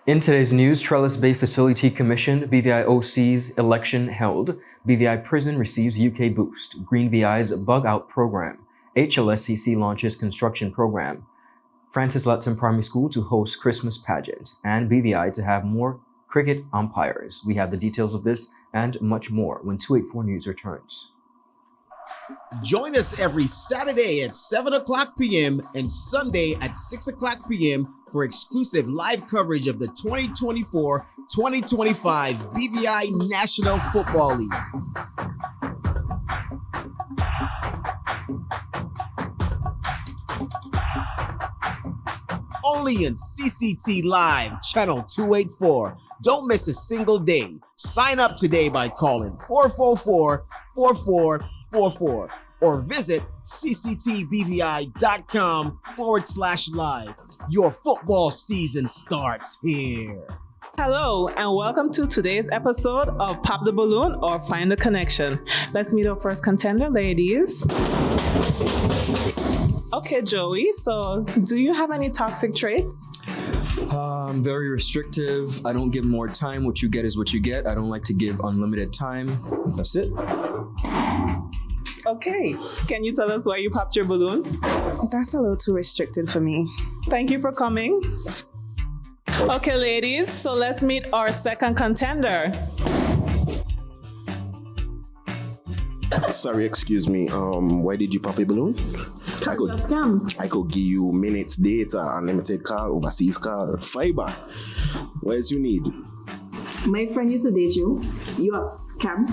In today's news, Trellis Bay Facility commissioned, BVIOC'S election held, BVI prison receives UK boost, Green VI's bug out program, HLSCC launches construction program, Francis Letson Primary School to host Christmas pageant, and BVI to have more cricket umpires. We have the details of this and much more when 284 News returns. Join us every Saturday at 7 o'clock p.m. and Sunday at 6 o'clock p.m. for exclusive live coverage of the 2024-2025 BVI National Football League. Only in CCT Live, channel 284. Don't miss a single day. Sign up today by calling 444-4444 or visit cctbvi.com/live. Your football season starts here. Hello and welcome to today's episode of Pop the Balloon or Find the Connection. Let's meet our first contender, ladies. Okay, Joey, so do you have any toxic traits? I'm very restrictive. I don't give more time. What you get is what you get. I don't like to give unlimited time. That's it. Okay, can you tell us why you popped your balloon? That's a little too restricted for me. Thank you for coming. Okay, ladies, so let's meet our second contender. Sorry, excuse me. Why did you pop a balloon? I could give you minutes, data, unlimited call, overseas call, fiber. What else you need? My friend used to date you. You are scam.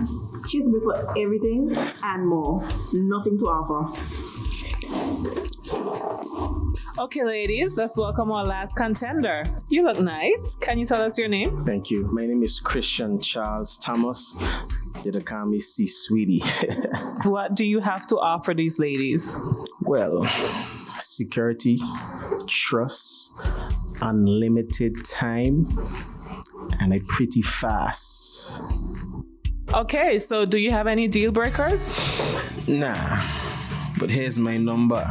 She used to be for everything and more. Nothing to offer. Okay, ladies, let's welcome our last contender. You look nice. Can you tell us your name? Thank you. My name is Christian Charles Thomas. They call me C Sweetie. What do you have to offer these ladies? Well, security, trust, unlimited time, and a pretty fast. Okay, so do you have any deal breakers? Nah, but here's my number.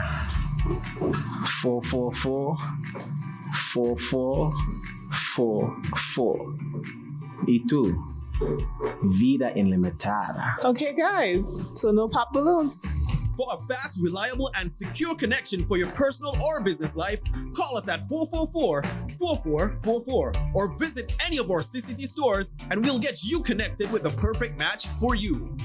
444-4444. Y tú, vida ilimitada. Okay, guys, so no pop balloons. For a fast, reliable, and secure connection for your personal or business life, call us at 444-4444 or visit any of our CCT stores and we'll get you connected with the perfect match for you.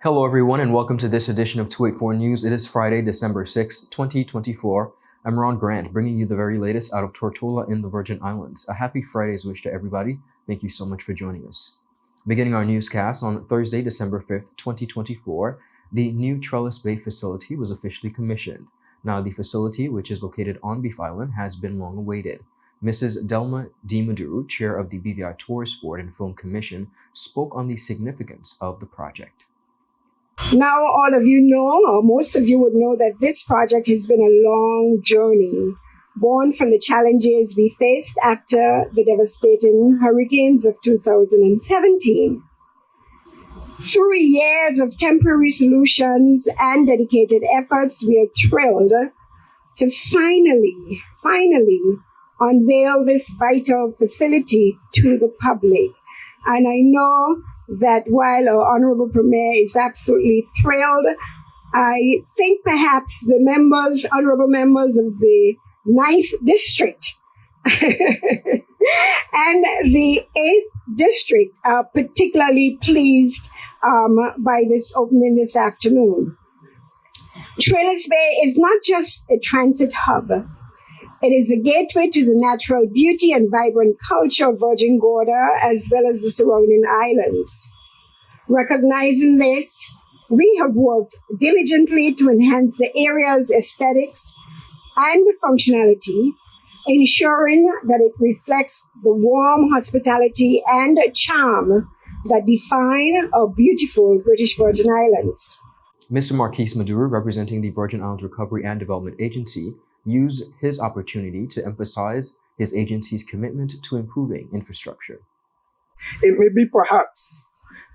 Hello, everyone, and welcome to this edition of 284 News. It is Friday, December 6th, 2024. I'm Ron Grant, bringing you the very latest out of Tortola in the Virgin Islands. A happy Friday's wish to everybody. Thank you so much for joining us. Beginning our newscast on Thursday, December 5th, 2024, the new Trellis Bay facility was officially commissioned. Now, the facility, which is located on Beef Island, has been long awaited. Mrs. Delma D. Maduru, chair of the BVI Tourist Board and Film Commission, spoke on the significance of the project. Now, all of you know, or most of you would know, that this project has been a long journey, born from the challenges we faced after the devastating hurricanes of 2017. 3 years of temporary solutions and dedicated efforts, we are thrilled to finally unveil this vital facility to the public. And I know that while our Honorable Premier is absolutely thrilled, I think perhaps the honorable members of the 9th District and the 8th District are particularly pleased by this opening this afternoon. Trellis Bay is not just a transit hub. It is a gateway to the natural beauty and vibrant culture of Virgin Gorda, as well as the surrounding islands. Recognizing this, we have worked diligently to enhance the area's aesthetics and functionality, ensuring that it reflects the warm hospitality and charm that define our beautiful British Virgin Islands. Mr. Marquis Maduru, representing the Virgin Islands Recovery and Development Agency, used his opportunity to emphasize his agency's commitment to improving infrastructure. It may be perhaps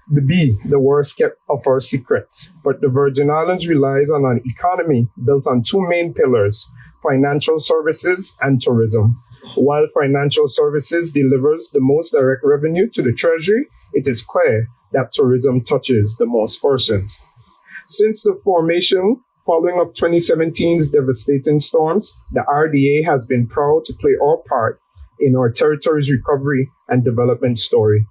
the worst kept of our secrets, but the Virgin Islands relies on an economy built on two main pillars: financial services, and tourism. While financial services delivers the most direct revenue to the Treasury, it is clear that tourism touches the most persons. Since the formation following of 2017's devastating storms, the RDA has been proud to play our part in our territory's recovery and development story.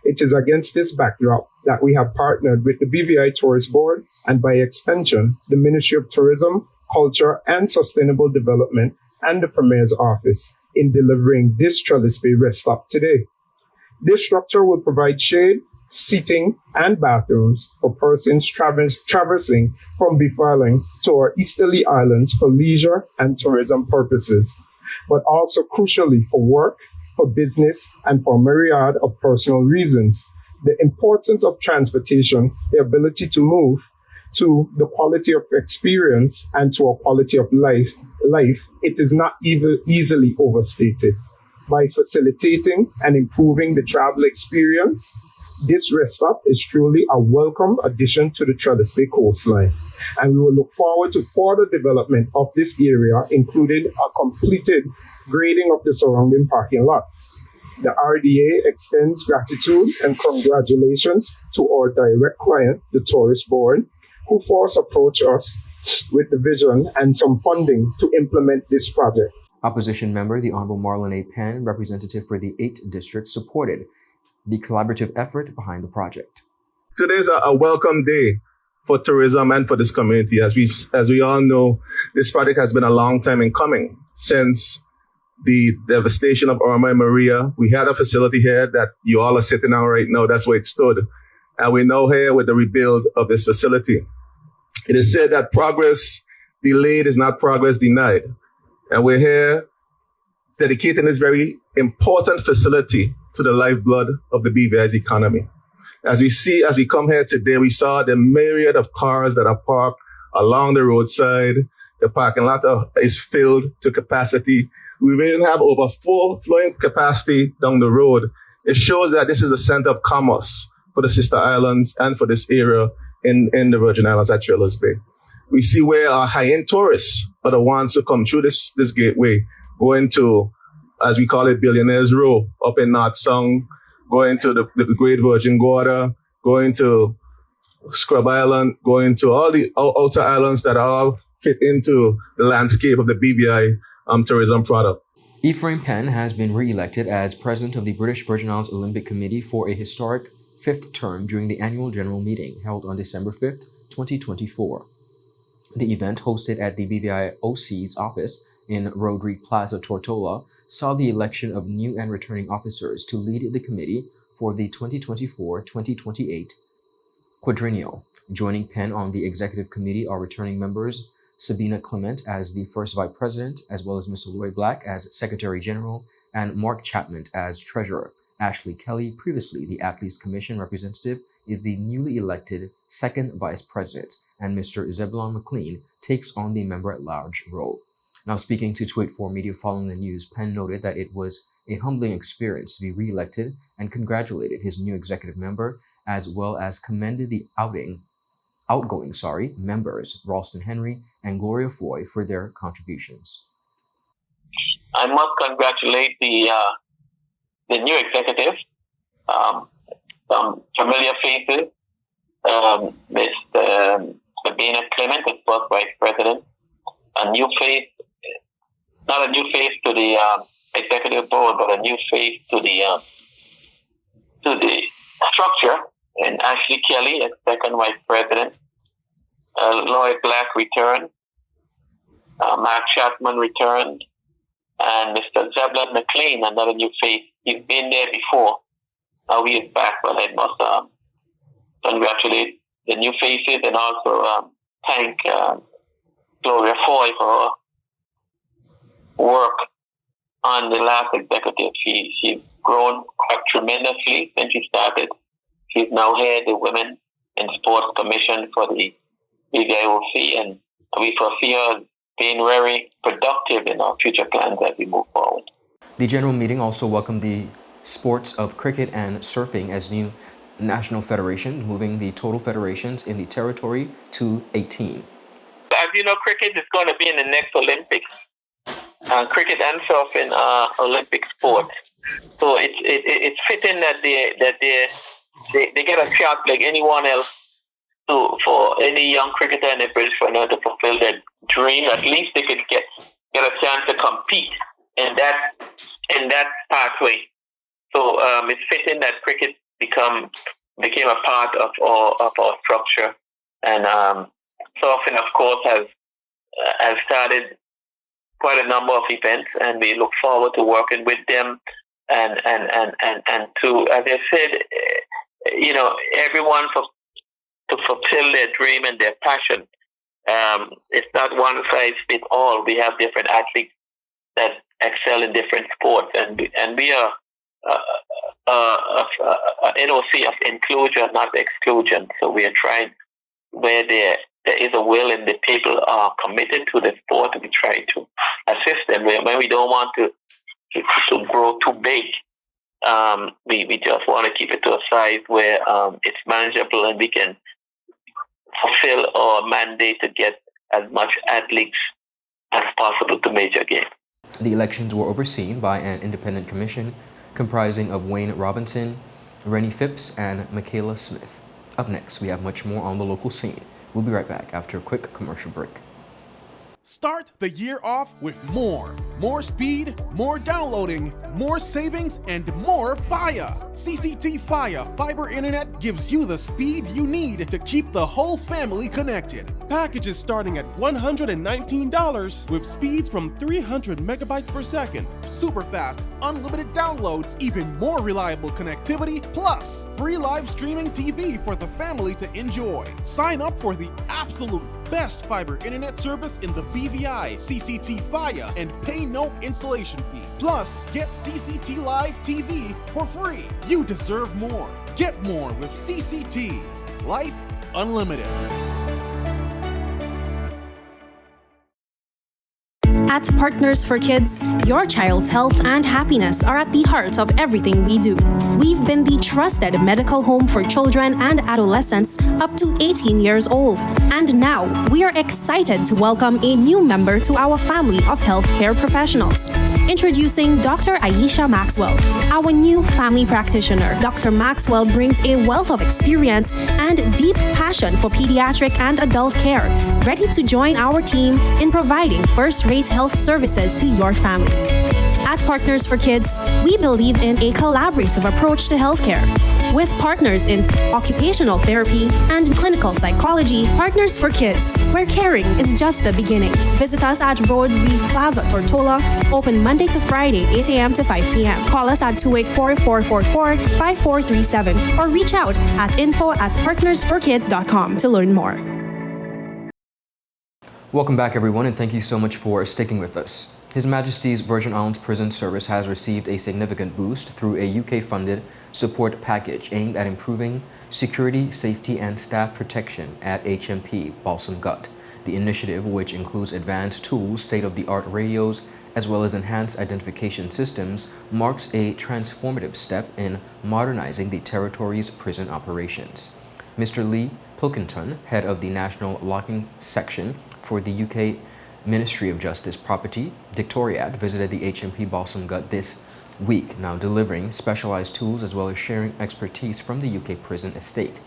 It is against this backdrop that we have partnered with the BVI Tourist Board and by extension, the Ministry of Tourism, Culture and Sustainable Development and the Premier's Office in delivering this TRELLIS Bay rest stop today. This structure will provide shade, seating and bathrooms for persons traversing from Befiling to our easterly islands for leisure and tourism purposes, but also crucially for work, for business, and for a myriad of personal reasons. The importance of transportation, the ability to move, to the quality of experience, and to a quality of life, it is not even easily overstated. By facilitating and improving the travel experience, this rest stop is truly a welcome addition to the TRELLIS Bay coastline, and we will look forward to further development of this area, including a completed grading of the surrounding parking lot. The RDA extends gratitude and congratulations to our direct client, the Tourist Board, who first approached us with the vision and some funding to implement this project. Opposition member, the Honorable Marlon A. Penn, representative for the 8th District, supported the collaborative effort behind the project. Today's a welcome day for tourism and for this community. As we all know, this project has been a long time in coming. Since the devastation of Irma and Maria, we had a facility here that you all are sitting on right now. That's where it stood. And we're now here with the rebuild of this facility. It is said that progress delayed is not progress denied. And we're here dedicating this very important facility to the lifeblood of the BVI's economy. As we come here today, we saw the myriad of cars that are parked along the roadside. The parking lot is filled to capacity. We even have over full flowing capacity down the road. It shows that this is the center of commerce for the sister islands and for this area in the Virgin Islands at TRELLIS Bay. We see where our high-end tourists are the ones who come through this gateway, going to, as we call it, Billionaires Row up in North Sound, going to the Great Virgin Gorda, going to Scrub Island, going to all the outer islands that all fit into the landscape of the BVI tourism product. Ephraim Penn has been re-elected as president of the British Virgin Islands Olympic Committee for a historic 5th term during the annual general meeting held on December 5th, 2024. The event, hosted at the BVIOC'S office in Rodrigue Plaza, Tortola, saw the election of new and returning officers to lead the committee for the 2024-2028 quadrennial. Joining Penn on the executive committee are returning members Sabina Clement as the first vice president, as well as Mr. Lloyd Black as secretary general, and Mark Chapman as treasurer. Ashley Kelly, previously the Athletes Commission representative, is the newly elected second vice president, and Mr. Zebulon McLean takes on the member-at-large role. Now, speaking to 284 Media following the news, Penn noted that it was a humbling experience to be re-elected and congratulated his new executive member, as well as commended the outgoing members, Ralston Henry and Gloria Foy, for their contributions. I must congratulate the new executive, some familiar faces, Mr. Sabina Clement, the first vice president, a new face, not a new face to the executive board, but a new face to the structure, and Ashley Kelly as second vice president, Lloyd Black returned, Mark Chapman returned, and Mr. Zebulon McLean, another new face. He's been there before. He is back, but I must congratulate the new faces and also thank Gloria Foy for her work on the last executive. She's grown quite tremendously since she started. She's now head the Women in Sports Commission for the BVIOC, and we foresee her being very productive in our future plans as we move forward. The general meeting also welcomed the sports of cricket and surfing as new national federations, moving the total federations in the territory to 18. As you know, cricket is going to be in the next Olympics. cricket and surfing are Olympic sports. So it's fitting that they get a shot like anyone else for any young cricketer in the British Isles to fulfill their dream. At least they could get a chance to compete in that pathway. So it's fitting that cricket became a part of our structure, and surfing, of course, has started quite a number of events, and we look forward to working with them and to, as I said, everyone to fulfill their dream and their passion. It's not one size fits all. We have different athletes that excel in different sports, and we are an NOC of inclusion, not exclusion. So we are trying, where there is a will and the people are committed to the sport, we try to assist them. When we don't want to grow too big, we just want to keep it to a size where it's manageable and we can fulfill our mandate to get as much athletes as possible to major games. The elections were overseen by an independent commission comprising of Wayne Robinson, Rennie Phipps, and Michaela Smith. Up next, we have much more on the local scene. We'll be right back after a quick commercial break. Start the year off with more. More speed, more downloading, more savings, and more fire. CCT Fire Fiber Internet gives you the speed you need to keep the whole family connected. Packages starting at $119 with speeds from 300 megabytes per second, super fast, unlimited downloads, even more reliable connectivity, plus free live streaming TV for the family to enjoy. Sign up for the absolute best fiber internet service in the BVI, CCT Fire, and pay no installation fee. Plus, get CCT Live TV for free. You deserve more. Get more with CCT. Life Unlimited. At Partners for Kids, your child's health and happiness are at the heart of everything we do. We've been the trusted medical home for children and adolescents up to 18 years old. And now, we are excited to welcome a new member to our family of healthcare professionals. Introducing Dr. Aisha Maxwell, our new family practitioner. Dr. Maxwell brings a wealth of experience and deep passion for pediatric and adult care, ready to join our team in providing first-rate health services to your family. At Partners for Kids, we believe in a collaborative approach to healthcare. With partners in occupational therapy and clinical psychology, Partners for Kids, where caring is just the beginning. Visit us at Road Reef Plaza, Tortola, open Monday to Friday, 8 a.m. to 5 p.m. Call us at 284-444-5437 or reach out at info@partnersforkids.com to learn more. Welcome back, everyone, and thank you so much for sticking with us. His Majesty's Virgin Islands Prison Service has received a significant boost through a UK-funded support package aimed at improving security, safety, and staff protection at HMP Balsam Gut. The initiative, which includes advanced tools, state-of-the-art radios, as well as enhanced identification systems, marks a transformative step in modernizing the territory's prison operations. Mr. Lee Pilkington, head of the National Locking Section for the UK Ministry of Justice Property, Victoriat, visited the HMP Balsam Gut this week, now delivering specialized tools as well as sharing expertise from the UK prison estate.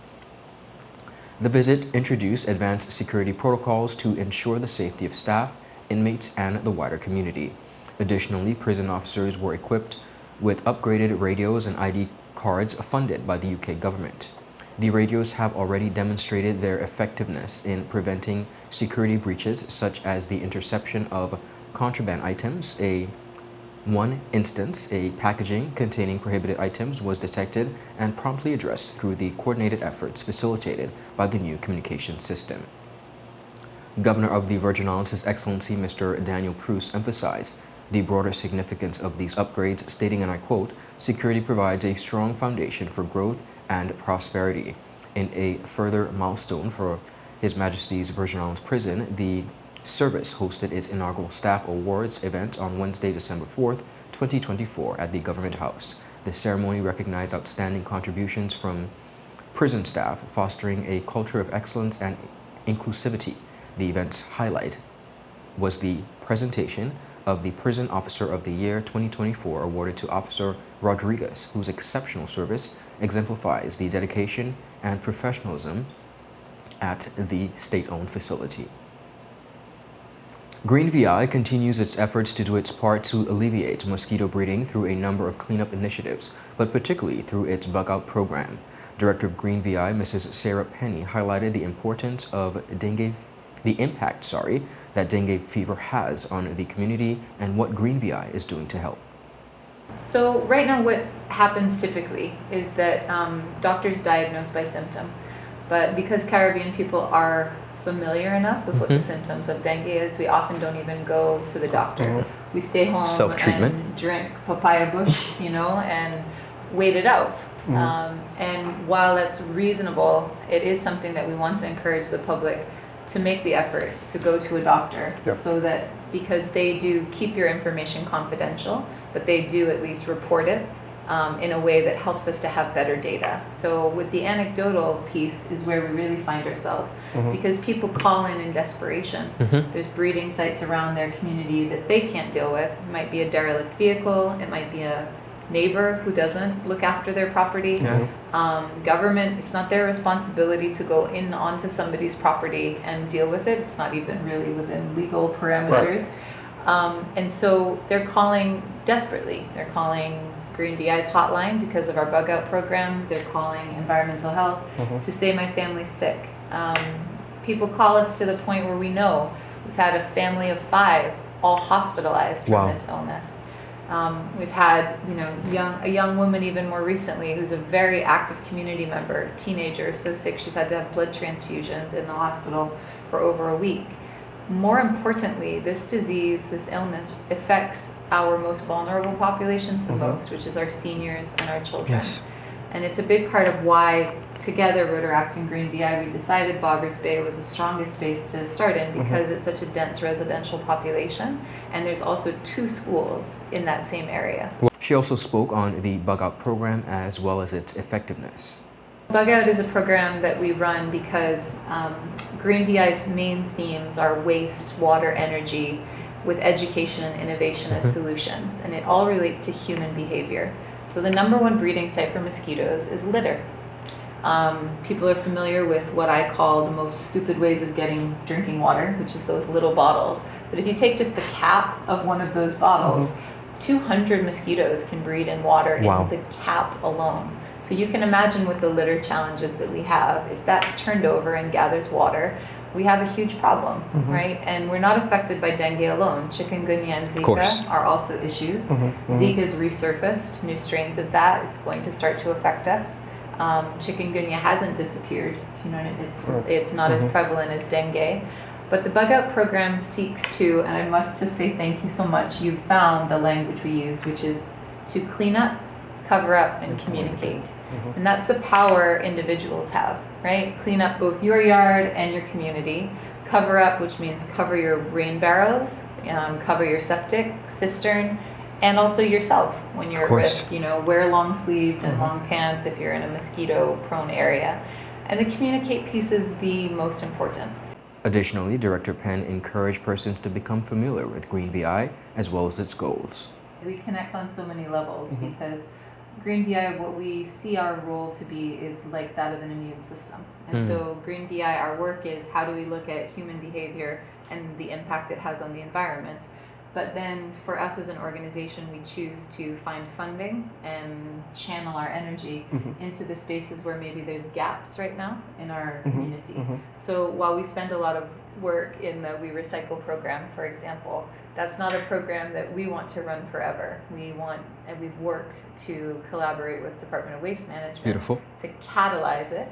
The visit introduced advanced security protocols to ensure the safety of staff, inmates, and the wider community. Additionally, prison officers were equipped with upgraded radios and ID cards funded by the UK government. The radios have already demonstrated their effectiveness in preventing security breaches, such as the interception of contraband items. One instance, a packaging containing prohibited items was detected and promptly addressed through the coordinated efforts facilitated by the new communication system. Governor of the Virgin Islands, His Excellency Mr. Daniel Pruce, emphasized the broader significance of these upgrades, stating, and I quote, "Security provides a strong foundation for growth and prosperity." In a further milestone for His Majesty's Virgin Islands Prison, the service hosted its inaugural Staff Awards event on Wednesday, December 4th, 2024 at the Government House. The ceremony recognized outstanding contributions from prison staff, fostering a culture of excellence and inclusivity. The event's highlight was the presentation of the Prison Officer of the Year 2024 awarded to Officer Rodriguez, whose exceptional service exemplifies the dedication and professionalism at the state-owned facility. Green VI continues its efforts to do its part to alleviate mosquito breeding through a number of cleanup initiatives, but particularly through its bug-out program. Director of Green VI, Mrs. Sarah Penny, highlighted the importance of the impact that dengue fever has on the community and what Green VI is doing to help. So right now what happens typically is that doctors diagnose by symptom, but because Caribbean people are familiar enough with what the symptoms of dengue is, we often don't even go to the doctor. We stay home and drink papaya bush, and wait it out. And while that's reasonable, it is something that we want to encourage the public to make the effort to go to a doctor, so that, because they do keep your information confidential, but they do at least report it in a way that helps us to have better data. So with the anecdotal piece is where we really find ourselves, because people call in desperation. There's breeding sites around their community that they can't deal with. It might be a derelict vehicle, it might be a neighbor who doesn't look after their property. Government, it's not their responsibility to go in onto somebody's property and deal with it. It's not even really within legal parameters. And so they're calling desperately. They're calling Green VI's hotline because of our bug out program. They're calling environmental health to say my family's sick. People call us to the point where we know we've had a family of 5 all hospitalized from this illness. We've had, a young woman even more recently who's a very active community member, teenager, so sick she's had to have blood transfusions in the hospital for over a week. More importantly, this disease, this illness, affects our most vulnerable populations the most, which is our seniors and our children. And it's a big part of why, together, Rotaract and Green VI, we decided Boggers Bay was the strongest space to start in, because it's such a dense residential population, and there's also 2 schools in that same area. She also spoke on the bug out program as well as its effectiveness. Bug Out is a program that we run because Green VI's main themes are waste, water, energy, with education and innovation as solutions, and it all relates to human behavior. So the #1 breeding site for mosquitoes is litter. People are familiar with what I call the most stupid ways of getting drinking water, which is those little bottles. But if you take just the cap of one of those bottles, 200 mosquitoes can breed in water in the cap alone. So you can imagine with the litter challenges that we have, if that's turned over and gathers water, we have a huge problem, right? And we're not affected by dengue alone. Chikungunya and Zika are also issues. Zika's resurfaced, new strains of that. It's going to start to affect us. Chikungunya hasn't disappeared. It's not as prevalent as dengue. But the bug out program seeks to, and I must just say thank you so much, you found the language we use, which is to clean up, cover up, and communicate. And that's the power individuals have, right? Clean up both your yard and your community. Cover up, which means cover your rain barrels, cover your septic cistern, and also yourself when you're at risk. Wear long sleeved and long pants if you're in a mosquito prone area. And the communicate piece is the most important. Additionally, Director Penn encouraged persons to become familiar with Green VI as well as its goals. We connect on so many levels because Green VI, what we see our role to be is like that of an immune system. And so Green VI, our work is how do we look at human behavior and the impact it has on the environment. But then for us as an organization, we choose to find funding and channel our energy into the spaces where maybe there's gaps right now in our community. So while we spend a lot of work in the We Recycle program, for example, that's not a program that we want to run forever. We've worked to collaborate with Department of Waste Management to catalyze it.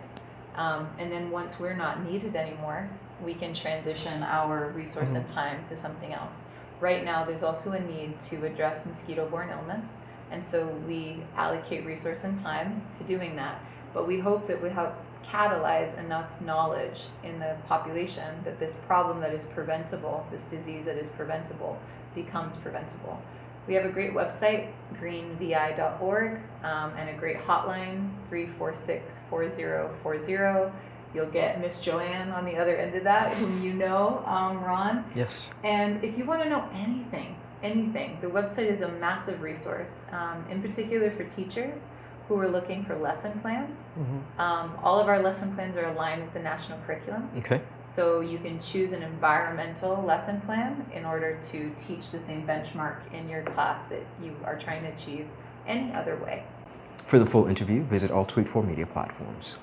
And then once we're not needed anymore, we can transition our resource and time to something else. Right now, there's also a need to address mosquito-borne illness, and so we allocate resource and time to doing that. But we hope that we help catalyze enough knowledge in the population that this problem that is preventable, this disease that is preventable, becomes preventable. We have a great website, greenvi.org, and a great hotline, 346-4040. You'll get Miss Joanne on the other end of that, whom you know, Ron. Yes. And if you want to know anything anything. The website is a massive resource, in particular for teachers who are looking for lesson plans. All of our lesson plans are aligned with the national curriculum. Okay. So you can choose an environmental lesson plan in order to teach the same benchmark in your class that you are trying to achieve any other way. For the full interview, visit all Tweet 4 media platforms.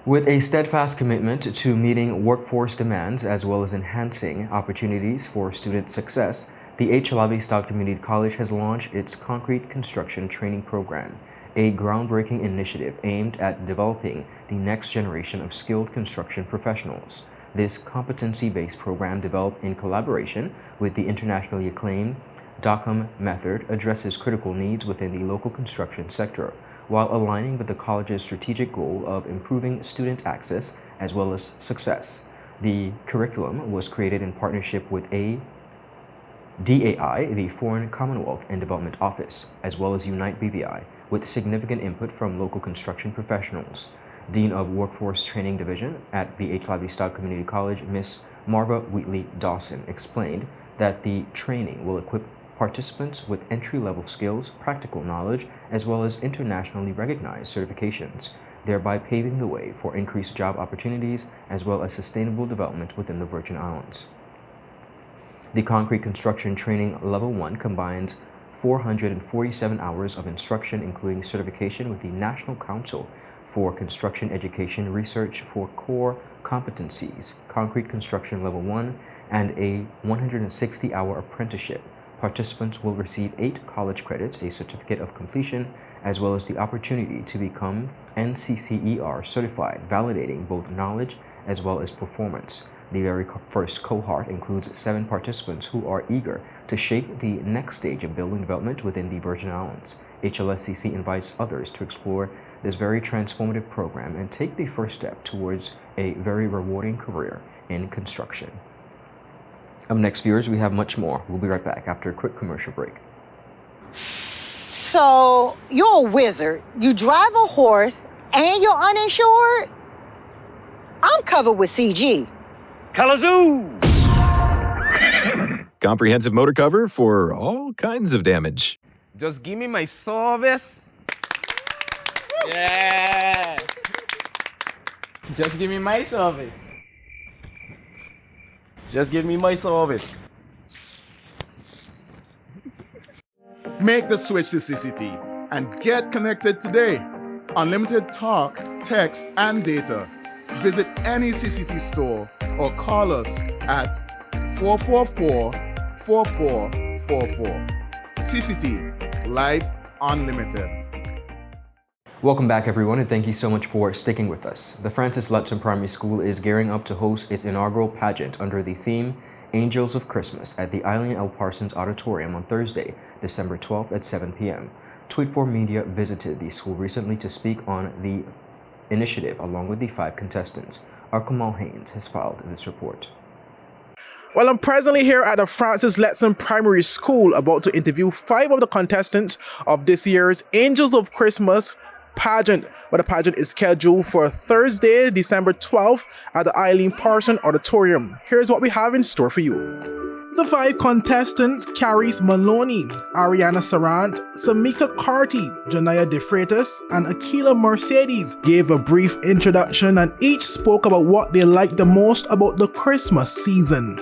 With a steadfast commitment to meeting workforce demands as well as enhancing opportunities for student success, the HLSCC Community College has launched its Concrete Construction Training Program, a groundbreaking initiative aimed at developing the next generation of skilled construction professionals. This competency-based program, developed in collaboration with the internationally acclaimed DOCM method, addresses critical needs within the local construction sector, while aligning with the college's strategic goal of improving student access as well as success. The curriculum was created in partnership with DAI, the Foreign Commonwealth and Development Office, as well as Unite BVI, with significant input from local construction professionals. Dean of Workforce Training Division at the HLSCC Community College, Ms. Marva Wheatley Dawson, explained that the training will equip participants with entry-level skills, practical knowledge, as well as internationally recognized certifications, thereby paving the way for increased job opportunities as well as sustainable development within the Virgin Islands. The Concrete Construction Training Level 1 combines 447 hours of instruction, including certification with the National Council for Construction Education Research for core competencies, Concrete Construction Level 1, and a 160-hour apprenticeship. Participants will receive 8 college credits, a certificate of completion, as well as the opportunity to become NCCER certified, validating both knowledge as well as performance. The very first cohort includes 7 participants who are eager to shape the next stage of building development within the Virgin Islands. HLSCC invites others to explore this very transformative program and take the first step towards a very rewarding career in construction. Up next, viewers, we have much more. We'll be right back after a quick commercial break. So, you're a wizard, you drive a horse, and you're uninsured? I'm covered with CG. Kalamazoo! Comprehensive motor cover for all kinds of damage. Just give me my service. Yeah. Just give me my service. Just give me my service. Make the switch to CCT and get connected today. Unlimited talk, text, and data. Visit any CCT store or call us at 444-4444. CCT, Life Unlimited. Welcome back, everyone, and thank you so much for sticking with us. The Francis Letson Primary School is gearing up to host its inaugural pageant under the theme Angels of Christmas at the Eileen L. Parsons Auditorium on Thursday, December 12th at 7 p.m. Tweet 4 Media visited the school recently to speak on the initiative along with the 5 contestants. Our Kamal Haynes has filed this report. Well, I'm presently here at the Francis Letson Primary School about to interview 5 of the contestants of this year's Angels of Christmas pageant, but the pageant is scheduled for Thursday, December 12th at the Eileen Parsons Auditorium. Here's what we have in store for you. The 5 contestants, Caris Maloney, Ariana Sarant, Samika Carty, Janaya De Freitas, and Akila Mercedes gave a brief introduction and each spoke about what they liked the most about the Christmas season.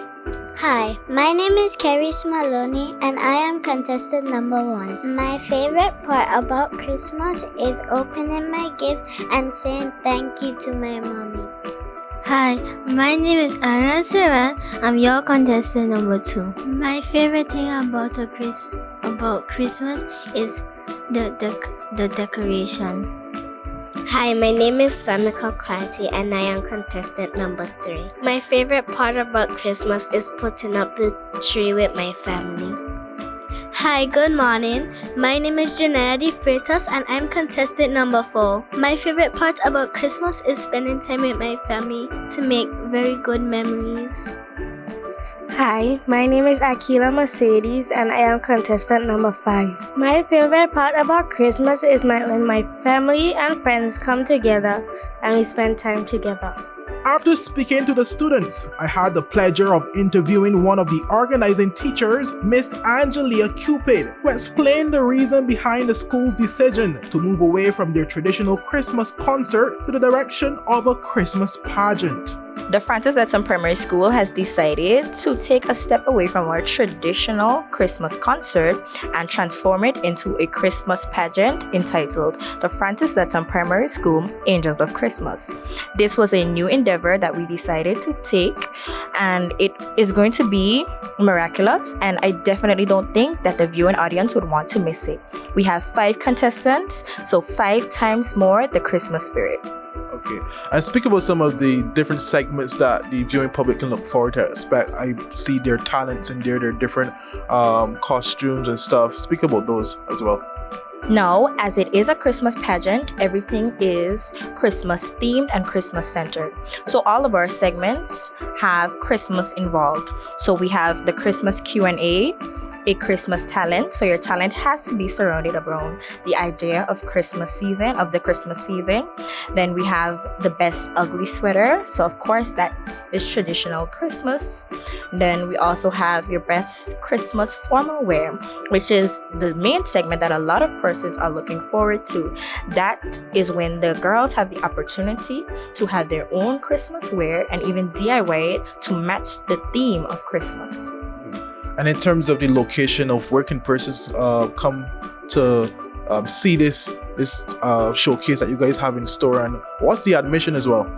Hi, my name is Caris Maloney and I am contestant number 1. My favorite part about Christmas is opening my gift and saying thank you to my mommy. Hi, my name is Ariana Saran. I'm your contestant number 2. My favorite thing about Christmas is the decoration. Hi, my name is Samika Karti and I am contestant number 3. My favorite part about Christmas is putting up the tree with my family. Hi, good morning. My name is Janaya De Freitas and I'm contestant number 4. My favorite part about Christmas is spending time with my family to make very good memories. Hi, my name is Akila Mercedes and I am contestant number 5. My favorite part about Christmas is when my family and friends come together and we spent time together. After speaking to the students, I had the pleasure of interviewing one of the organizing teachers, Miss Angelia Cupid, who explained the reason behind the school's decision to move away from their traditional Christmas concert to the direction of a Christmas pageant. The Francis Letson Primary School has decided to take a step away from our traditional Christmas concert and transform it into a Christmas pageant entitled the Francis Letson Primary School Angels of Christmas. This was a new endeavor that we decided to take, and it is going to be miraculous, and I definitely don't think that the viewing audience would want to miss it. We have 5 contestants, so 5 times more the Christmas spirit. Okay, and speak about some of the different segments that the viewing public can look forward to expect. I see their talents and their different costumes and stuff. Speak about those as well. Now, as it is a Christmas pageant, everything is Christmas themed and Christmas centered. So all of our segments have Christmas involved. So we have the Christmas Q&A, a Christmas talent. So your talent has to be surrounded around the idea of Christmas season, of the Christmas season. Then we have the best ugly sweater. So of course that is traditional Christmas. Then we also have your best Christmas formal wear, which is the main segment that a lot of persons are looking forward to. That is when the girls have the opportunity to have their own Christmas wear and even DIY it to match the theme of Christmas. And in terms of the location of where can persons come to see this showcase that you guys have in store, and what's the admission as well?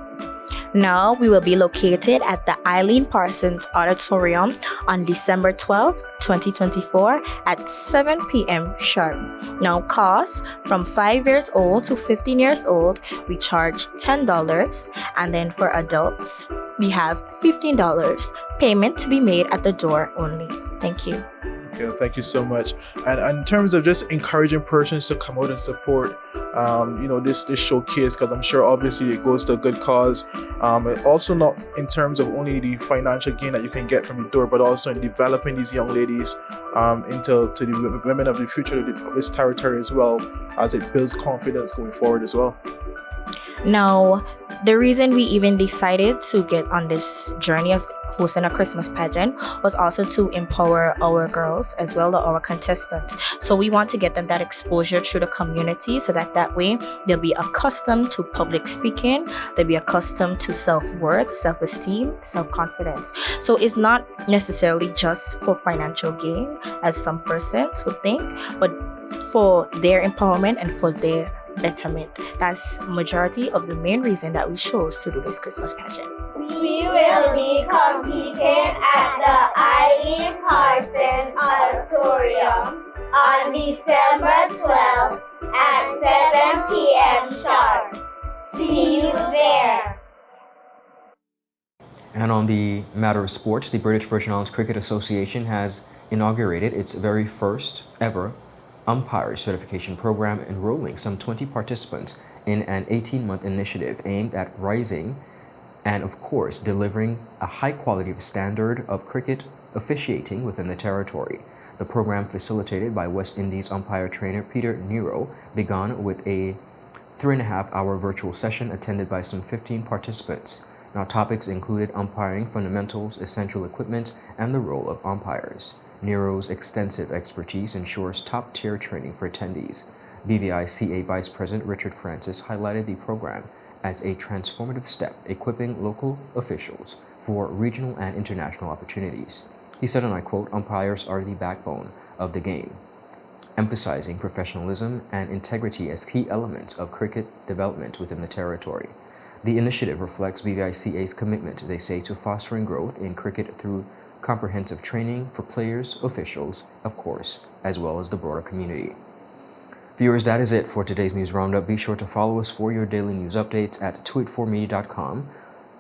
Now we will be located at the Eileen Parsons Auditorium on December 12th, 2024 at 7 p.m. sharp. Now costs from 5 years old to 15 years old, we charge $10, and then for adults, we have $15. Payment to be made at the door only. Thank you. Okay, thank you so much. And in terms of just encouraging persons to come out and support, this showcase, because I'm sure obviously it goes to a good cause. And also not in terms of only the financial gain that you can get from the door, but also in developing these young ladies into the women of the future of this territory as well, as it builds confidence going forward as well. Now, the reason we even decided to get on this journey of hosting a Christmas pageant was also to empower our girls as well as our contestants. So we want to get them that exposure through the community so that way they'll be accustomed to public speaking, they'll be accustomed to self-worth, self-esteem, self-confidence. So it's not necessarily just for financial gain as some persons would think, but for their empowerment and for their betterment. That's majority of the main reason that we chose to do this Christmas pageant. We will be competing at the Eileen Parsons Auditorium on December 12th at 7 p.m. sharp. See you there. And on the matter of sports, the British Virgin Islands Cricket Association has inaugurated its very first ever umpires certification program, enrolling some 20 participants in an 18-month initiative aimed at rising and, of course, delivering a high quality of standard of cricket officiating within the territory. The program, facilitated by West Indies umpire trainer Peter Nero, began with a 3.5-hour virtual session attended by some 15 participants. Now, topics included umpiring fundamentals, essential equipment, and the role of umpires. Nero's extensive expertise ensures top-tier training for attendees. BVICA Vice President Richard Francis highlighted the program as a transformative step, equipping local officials for regional and international opportunities. He said, and I quote, "Umpires are the backbone of the game," emphasizing professionalism and integrity as key elements of cricket development within the territory. The initiative reflects BVICA's commitment, they say, to fostering growth in cricket through comprehensive training for players, officials, of course, as well as the broader community. Viewers, that is it for today's news roundup. Be sure to follow us for your daily news updates at 284media.com.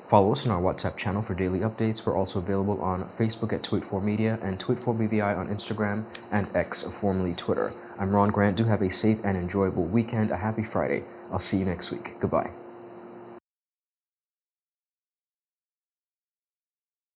Follow us on our WhatsApp channel for daily updates. We're also available on Facebook at 284media and 284BVI on Instagram and X, formerly Twitter. I'm Ron Grant. Do have a safe and enjoyable weekend. A happy Friday. I'll see you next week. Goodbye.